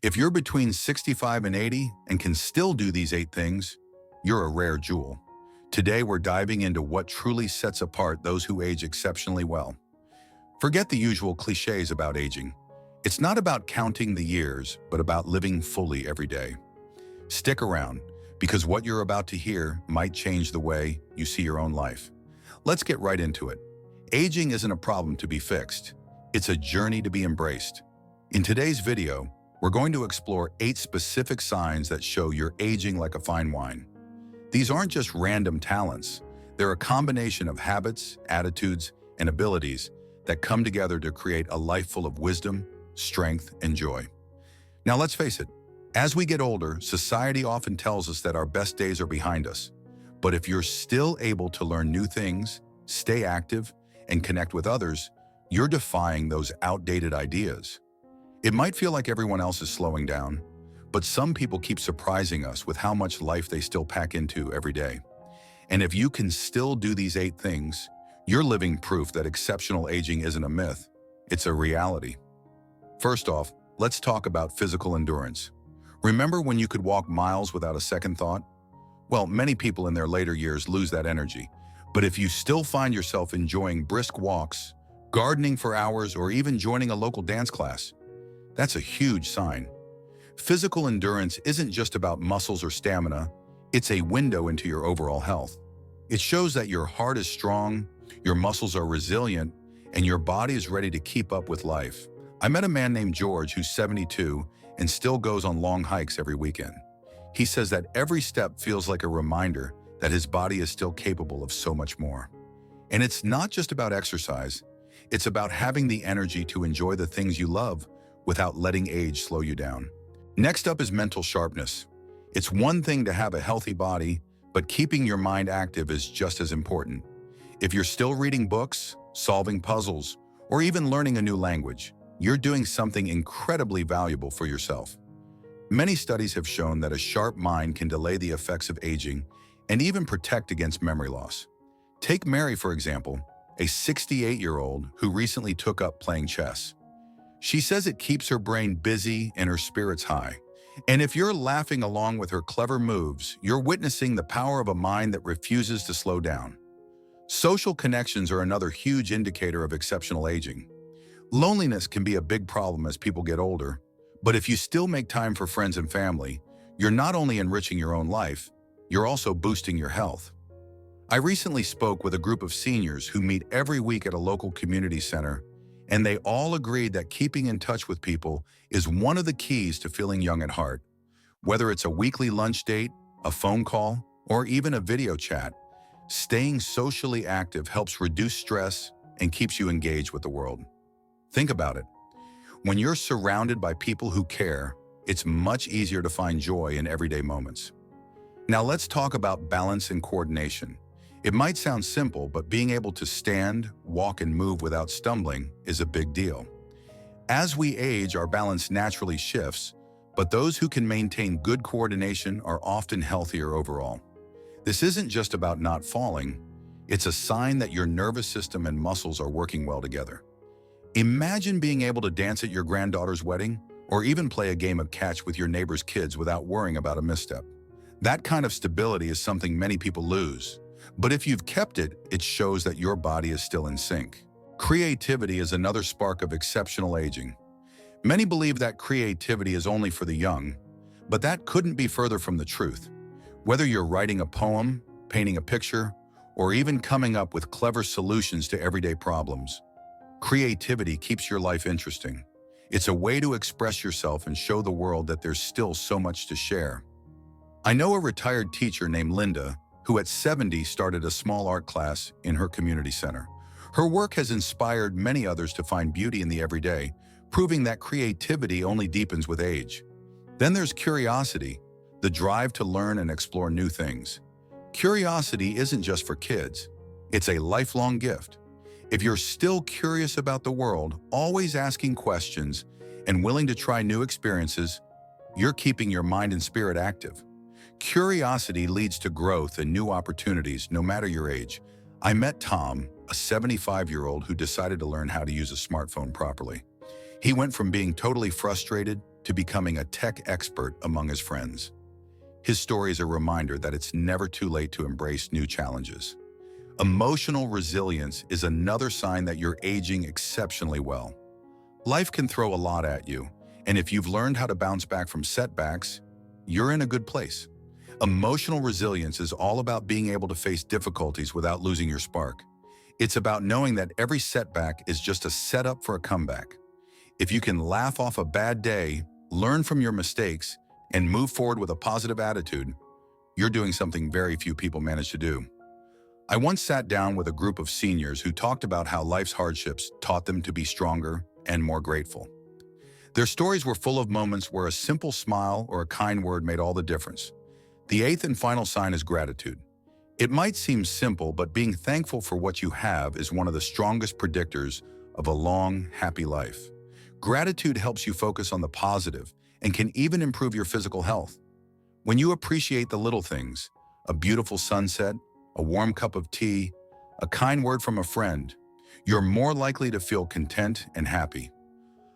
If you're between 65 and 80 and can still do these 8 things, you're a rare jewel. Today, we're diving into what truly sets apart those who age exceptionally well. Forget the usual cliches about aging. It's not about counting the years, but about living fully every day. Stick around, because what you're about to hear might change the way you see your own life. Let's get right into it. Aging isn't a problem to be fixed. It's a journey to be embraced. In today's video, we're going to explore 8 specific signs that show you're aging like a fine wine. These aren't just random talents. They're a combination of habits, attitudes, and abilities that come together to create a life full of wisdom, strength, and joy. Now let's face it, as we get older, society often tells us that our best days are behind us. But if you're still able to learn new things, stay active, and connect with others, you're defying those outdated ideas. It might feel like everyone else is slowing down, but some people keep surprising us with how much life they still pack into every day. And if you can still do these 8 things, you're living proof that exceptional aging isn't a myth, it's a reality. First off, let's talk about physical endurance. Remember when you could walk miles without a second thought? Well, many people in their later years lose that energy. But if you still find yourself enjoying brisk walks, gardening for hours, or even joining a local dance class, that's a huge sign. Physical endurance isn't just about muscles or stamina, it's a window into your overall health. It shows that your heart is strong, your muscles are resilient, and your body is ready to keep up with life. I met a man named George who's 72 and still goes on long hikes every weekend. He says that every step feels like a reminder that his body is still capable of so much more. And it's not just about exercise, it's about having the energy to enjoy the things you love without letting age slow you down. Next up is mental sharpness. It's one thing to have a healthy body, but keeping your mind active is just as important. If you're still reading books, solving puzzles, or even learning a new language, you're doing something incredibly valuable for yourself. Many studies have shown that a sharp mind can delay the effects of aging and even protect against memory loss. Take Mary, for example, a 68-year-old who recently took up playing chess. She says it keeps her brain busy and her spirits high. And if you're laughing along with her clever moves, you're witnessing the power of a mind that refuses to slow down. Social connections are another huge indicator of exceptional aging. Loneliness can be a big problem as people get older, but if you still make time for friends and family, you're not only enriching your own life, you're also boosting your health. I recently spoke with a group of seniors who meet every week at a local community center, and they all agreed that keeping in touch with people is one of the keys to feeling young at heart. Whether it's a weekly lunch date, a phone call, or even a video chat, staying socially active helps reduce stress and keeps you engaged with the world. Think about it. When you're surrounded by people who care, it's much easier to find joy in everyday moments. Now let's talk about balance and coordination. It might sound simple, but being able to stand, walk, and move without stumbling is a big deal. As we age, our balance naturally shifts, but those who can maintain good coordination are often healthier overall. This isn't just about not falling, it's a sign that your nervous system and muscles are working well together. Imagine being able to dance at your granddaughter's wedding, or even play a game of catch with your neighbor's kids without worrying about a misstep. That kind of stability is something many people lose. But if you've kept it, it shows that your body is still in sync. Creativity is another spark of exceptional aging. Many believe that creativity is only for the young, but that couldn't be further from the truth. Whether you're writing a poem, painting a picture, or even coming up with clever solutions to everyday problems, creativity keeps your life interesting. It's a way to express yourself and show the world that there's still so much to share. I know a retired teacher named Linda who at 70 started a small art class in her community center. Her work has inspired many others to find beauty in the everyday, proving that creativity only deepens with age. Then there's curiosity, the drive to learn and explore new things. Curiosity isn't just for kids, it's a lifelong gift. If you're still curious about the world, always asking questions, and willing to try new experiences, you're keeping your mind and spirit active. Curiosity leads to growth and new opportunities, no matter your age. I met Tom, a 75-year-old who decided to learn how to use a smartphone properly. He went from being totally frustrated to becoming a tech expert among his friends. His story is a reminder that it's never too late to embrace new challenges. Emotional resilience is another sign that you're aging exceptionally well. Life can throw a lot at you, and if you've learned how to bounce back from setbacks, you're in a good place. Emotional resilience is all about being able to face difficulties without losing your spark. It's about knowing that every setback is just a setup for a comeback. If you can laugh off a bad day, learn from your mistakes, and move forward with a positive attitude, you're doing something very few people manage to do. I once sat down with a group of seniors who talked about how life's hardships taught them to be stronger and more grateful. Their stories were full of moments where a simple smile or a kind word made all the difference. The eighth and final sign is gratitude. It might seem simple, but being thankful for what you have is one of the strongest predictors of a long, happy life. Gratitude helps you focus on the positive and can even improve your physical health. When you appreciate the little things, a beautiful sunset, a warm cup of tea, a kind word from a friend, you're more likely to feel content and happy.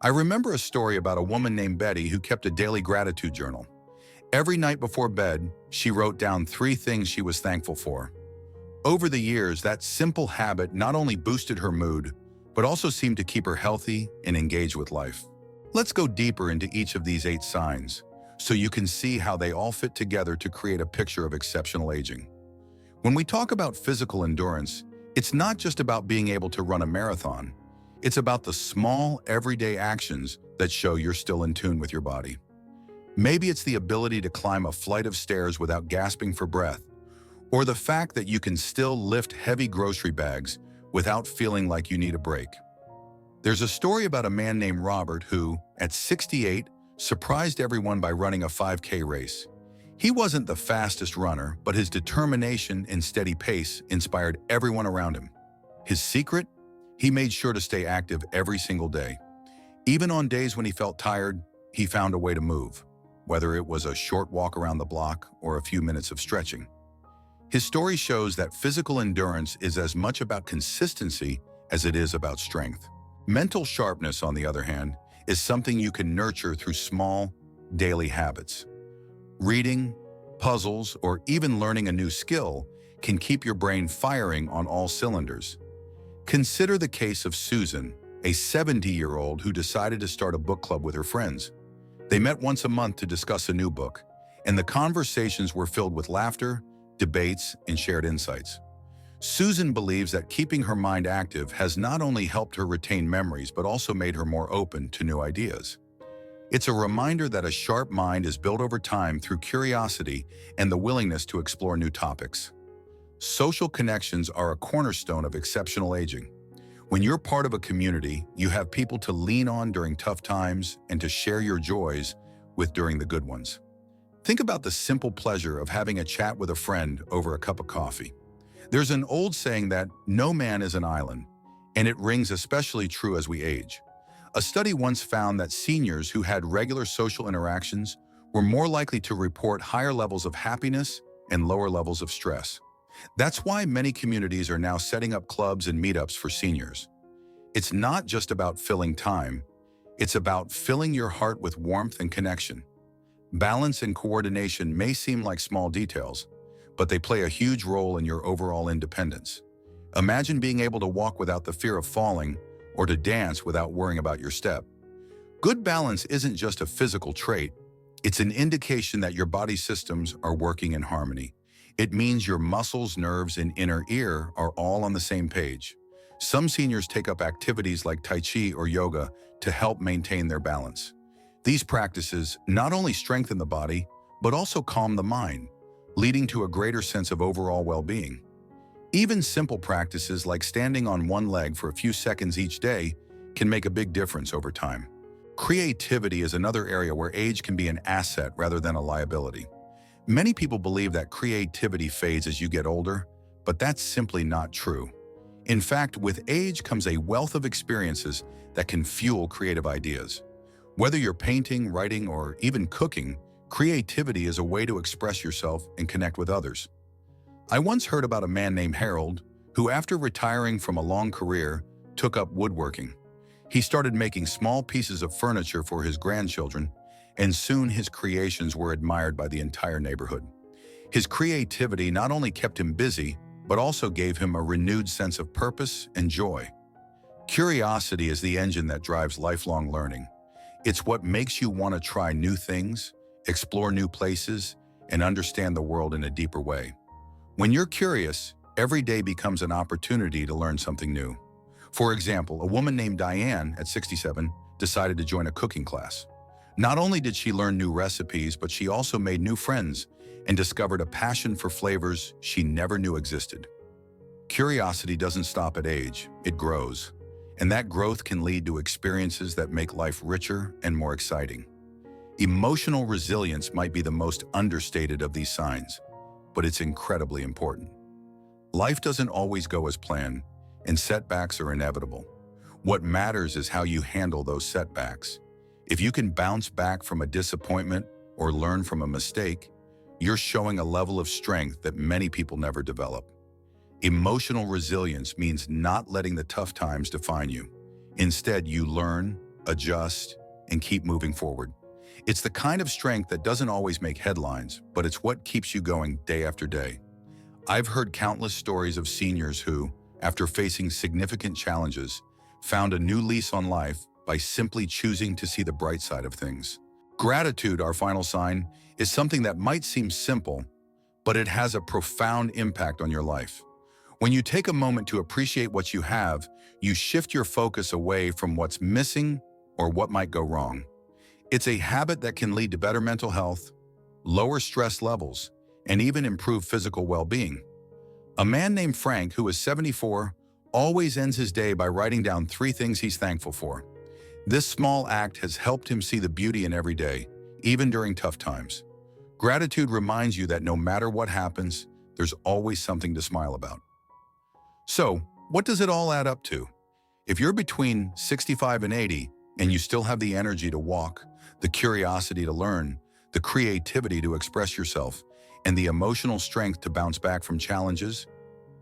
I remember a story about a woman named Betty who kept a daily gratitude journal. Every night before bed, she wrote down 3 things she was thankful for. Over the years, that simple habit not only boosted her mood, but also seemed to keep her healthy and engaged with life. Let's go deeper into each of these 8 signs, so you can see how they all fit together to create a picture of exceptional aging. When we talk about physical endurance, it's not just about being able to run a marathon. It's about the small, everyday actions that show you're still in tune with your body. Maybe it's the ability to climb a flight of stairs without gasping for breath, or the fact that you can still lift heavy grocery bags without feeling like you need a break. There's a story about a man named Robert who, at 68, surprised everyone by running a 5K race. He wasn't the fastest runner, but his determination and steady pace inspired everyone around him. His secret? He made sure to stay active every single day. Even on days when he felt tired, he found a way to move, whether it was a short walk around the block or a few minutes of stretching. His story shows that physical endurance is as much about consistency as it is about strength. Mental sharpness, on the other hand, is something you can nurture through small, daily habits. Reading, puzzles, or even learning a new skill can keep your brain firing on all cylinders. Consider the case of Susan, a 70-year-old who decided to start a book club with her friends. They met once a month to discuss a new book, and the conversations were filled with laughter, debates, and shared insights. Susan believes that keeping her mind active has not only helped her retain memories but also made her more open to new ideas. It's a reminder that a sharp mind is built over time through curiosity and the willingness to explore new topics. Social connections are a cornerstone of exceptional aging. When you're part of a community, you have people to lean on during tough times and to share your joys with during the good ones. Think about the simple pleasure of having a chat with a friend over a cup of coffee. There's an old saying that no man is an island, and it rings especially true as we age. A study once found that seniors who had regular social interactions were more likely to report higher levels of happiness and lower levels of stress. That's why many communities are now setting up clubs and meetups for seniors. It's not just about filling time, it's about filling your heart with warmth and connection. Balance and coordination may seem like small details, but they play a huge role in your overall independence. Imagine being able to walk without the fear of falling, or to dance without worrying about your step. Good balance isn't just a physical trait, it's an indication that your body systems are working in harmony. It means your muscles, nerves, and inner ear are all on the same page. Some seniors take up activities like Tai Chi or yoga to help maintain their balance. These practices not only strengthen the body, but also calm the mind, leading to a greater sense of overall well-being. Even simple practices like standing on one leg for a few seconds each day can make a big difference over time. Creativity is another area where age can be an asset rather than a liability. Many people believe that creativity fades as you get older, but that's simply not true. In fact, with age comes a wealth of experiences that can fuel creative ideas. Whether you're painting, writing, or even cooking, creativity is a way to express yourself and connect with others. I once heard about a man named Harold who, after retiring from a long career, took up woodworking. He started making small pieces of furniture for his grandchildren, and soon his creations were admired by the entire neighborhood. His creativity not only kept him busy, but also gave him a renewed sense of purpose and joy. Curiosity is the engine that drives lifelong learning. It's what makes you want to try new things, explore new places, and understand the world in a deeper way. When you're curious, every day becomes an opportunity to learn something new. For example, a woman named Diane, at 67, decided to join a cooking class. Not only did she learn new recipes, but she also made new friends and discovered a passion for flavors she never knew existed. Curiosity doesn't stop at age, it grows. And that growth can lead to experiences that make life richer and more exciting. Emotional resilience might be the most understated of these signs, but it's incredibly important. Life doesn't always go as planned, and setbacks are inevitable. What matters is how you handle those setbacks. If you can bounce back from a disappointment or learn from a mistake, you're showing a level of strength that many people never develop. Emotional resilience means not letting the tough times define you. Instead, you learn, adjust, and keep moving forward. It's the kind of strength that doesn't always make headlines, but it's what keeps you going day after day. I've heard countless stories of seniors who, after facing significant challenges, found a new lease on life by simply choosing to see the bright side of things. Gratitude, our final sign, is something that might seem simple, but it has a profound impact on your life. When you take a moment to appreciate what you have, you shift your focus away from what's missing or what might go wrong. It's a habit that can lead to better mental health, lower stress levels, and even improve physical well-being. A man named Frank, who is 74, always ends his day by writing down 3 things he's thankful for. This small act has helped him see the beauty in every day, even during tough times. Gratitude reminds you that no matter what happens, there's always something to smile about. So, what does it all add up to? If you're between 65 and 80 and you still have the energy to walk, the curiosity to learn, the creativity to express yourself, and the emotional strength to bounce back from challenges,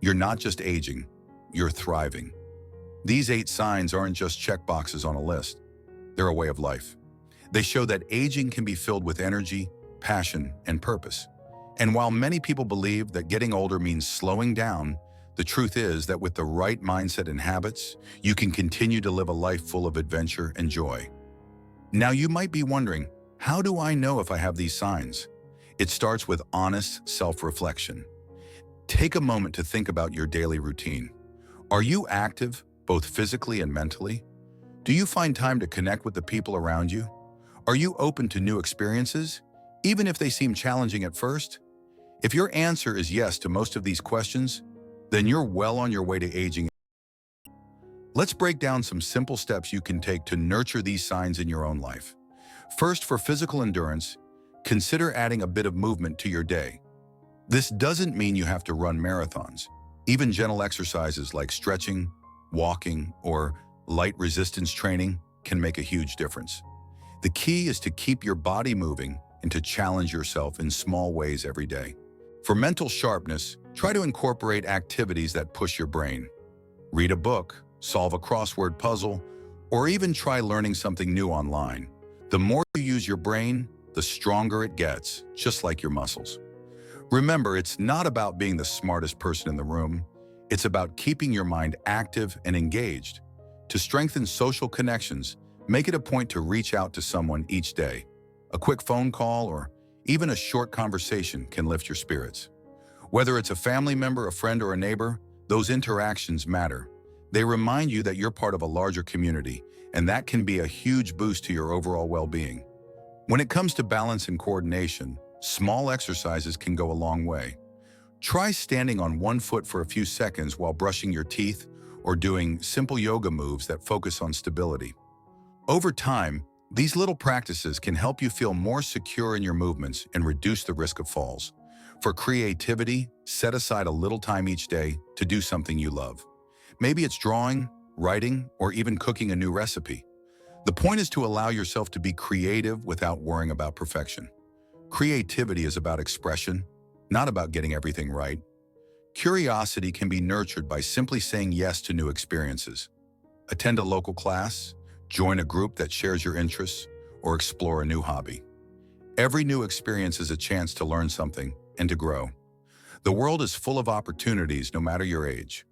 you're not just aging, you're thriving. These 8 signs aren't just check boxes on a list. They're a way of life. They show that aging can be filled with energy, passion, and purpose. And while many people believe that getting older means slowing down, the truth is that with the right mindset and habits, you can continue to live a life full of adventure and joy. Now you might be wondering, how do I know if I have these signs? It starts with honest self-reflection. Take a moment to think about your daily routine. Are you active, both physically and mentally? Do you find time to connect with the people around you? Are you open to new experiences, even if they seem challenging at first? If your answer is yes to most of these questions, then you're well on your way to aging. Let's break down some simple steps you can take to nurture these signs in your own life. First, for physical endurance, consider adding a bit of movement to your day. This doesn't mean you have to run marathons. Even gentle exercises like stretching, walking, or light resistance training can make a huge difference. The key is to keep your body moving and to challenge yourself in small ways every day. For mental sharpness, try to incorporate activities that push your brain. Read a book, solve a crossword puzzle, or even try learning something new online. The more you use your brain, the stronger it gets, just like your muscles. Remember, it's not about being the smartest person in the room. It's about keeping your mind active and engaged. To strengthen social connections, make it a point to reach out to someone each day. A quick phone call or even a short conversation can lift your spirits. Whether it's a family member, a friend, or a neighbor, those interactions matter. They remind you that you're part of a larger community, and that can be a huge boost to your overall well-being. When it comes to balance and coordination, small exercises can go a long way. Try standing on one foot for a few seconds while brushing your teeth or doing simple yoga moves that focus on stability. Over time, these little practices can help you feel more secure in your movements and reduce the risk of falls. For creativity, set aside a little time each day to do something you love. Maybe it's drawing, writing, or even cooking a new recipe. The point is to allow yourself to be creative without worrying about perfection. Creativity is about expression, not about getting everything right. Curiosity can be nurtured by simply saying yes to new experiences. Attend a local class, join a group that shares your interests, or explore a new hobby. Every new experience is a chance to learn something and to grow. The world is full of opportunities no matter your age.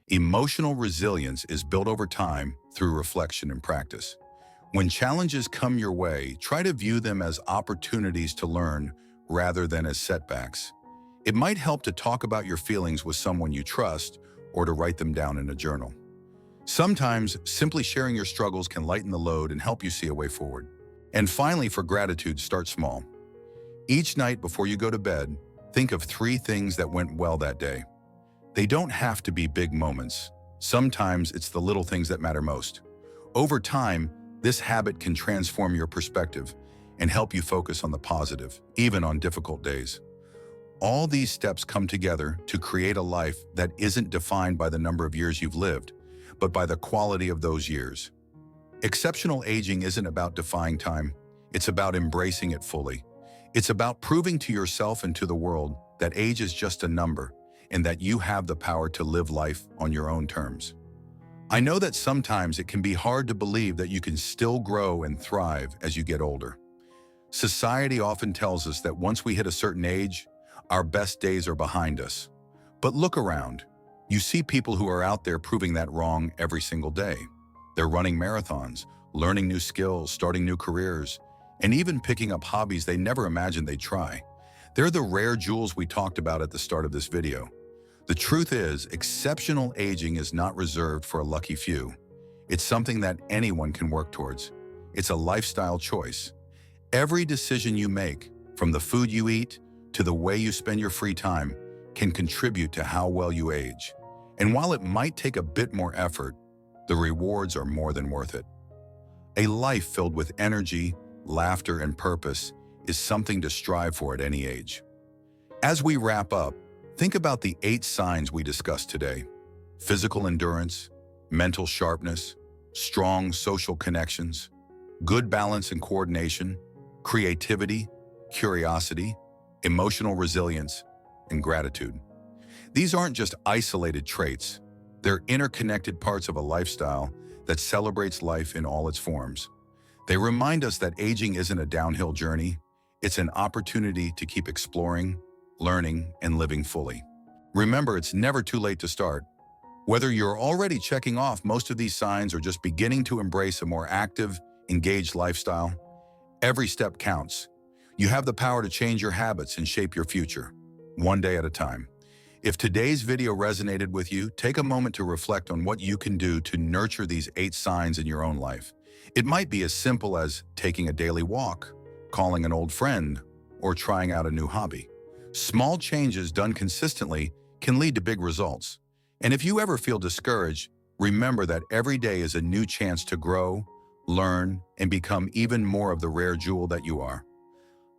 Emotional resilience is built over time through reflection and practice. When challenges come your way, try to view them as opportunities to learn rather than as setbacks. It might help to talk about your feelings with someone you trust or to write them down in a journal. Sometimes, simply sharing your struggles can lighten the load and help you see a way forward. And finally, for gratitude, start small. Each night before you go to bed, think of 3 things that went well that day. They don't have to be big moments. Sometimes it's the little things that matter most. Over time, this habit can transform your perspective and help you focus on the positive, even on difficult days. All these steps come together to create a life that isn't defined by the number of years you've lived, but by the quality of those years. Exceptional aging isn't about defying time. It's about embracing it fully. It's about proving to yourself and to the world that age is just a number and that you have the power to live life on your own terms. I know that sometimes it can be hard to believe that you can still grow and thrive as you get older. Society often tells us that once we hit a certain age, our best days are behind us. But look around. You see people who are out there proving that wrong every single day. They're running marathons, learning new skills, starting new careers, and even picking up hobbies they never imagined they'd try. They're the rare jewels we talked about at the start of this video. The truth is, exceptional aging is not reserved for a lucky few. It's something that anyone can work towards. It's a lifestyle choice. Every decision you make, from the food you eat to the way you spend your free time, can contribute to how well you age. And while it might take a bit more effort, the rewards are more than worth it. A life filled with energy, laughter, and purpose is something to strive for at any age. As we wrap up, think about the 8 signs we discussed today: physical endurance, mental sharpness, strong social connections, good balance and coordination, creativity, curiosity, emotional resilience, and gratitude. These aren't just isolated traits. They're interconnected parts of a lifestyle that celebrates life in all its forms. They remind us that aging isn't a downhill journey. It's an opportunity to keep exploring, learning, and living fully. Remember, it's never too late to start. Whether you're already checking off most of these signs or just beginning to embrace a more active, engaged lifestyle, every step counts. You have the power to change your habits and shape your future, one day at a time. If today's video resonated with you, take a moment to reflect on what you can do to nurture these 8 signs in your own life. It might be as simple as taking a daily walk, calling an old friend, or trying out a new hobby. Small changes done consistently can lead to big results. And if you ever feel discouraged, remember that every day is a new chance to grow, learn, and become even more of the rare jewel that you are.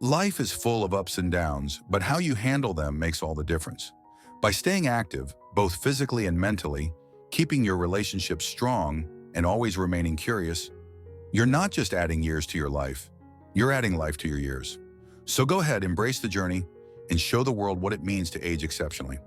Life is full of ups and downs, but how you handle them makes all the difference. By staying active, both physically and mentally, keeping your relationships strong, and always remaining curious, you're not just adding years to your life, you're adding life to your years. So go ahead, embrace the journey, and show the world what it means to age exceptionally.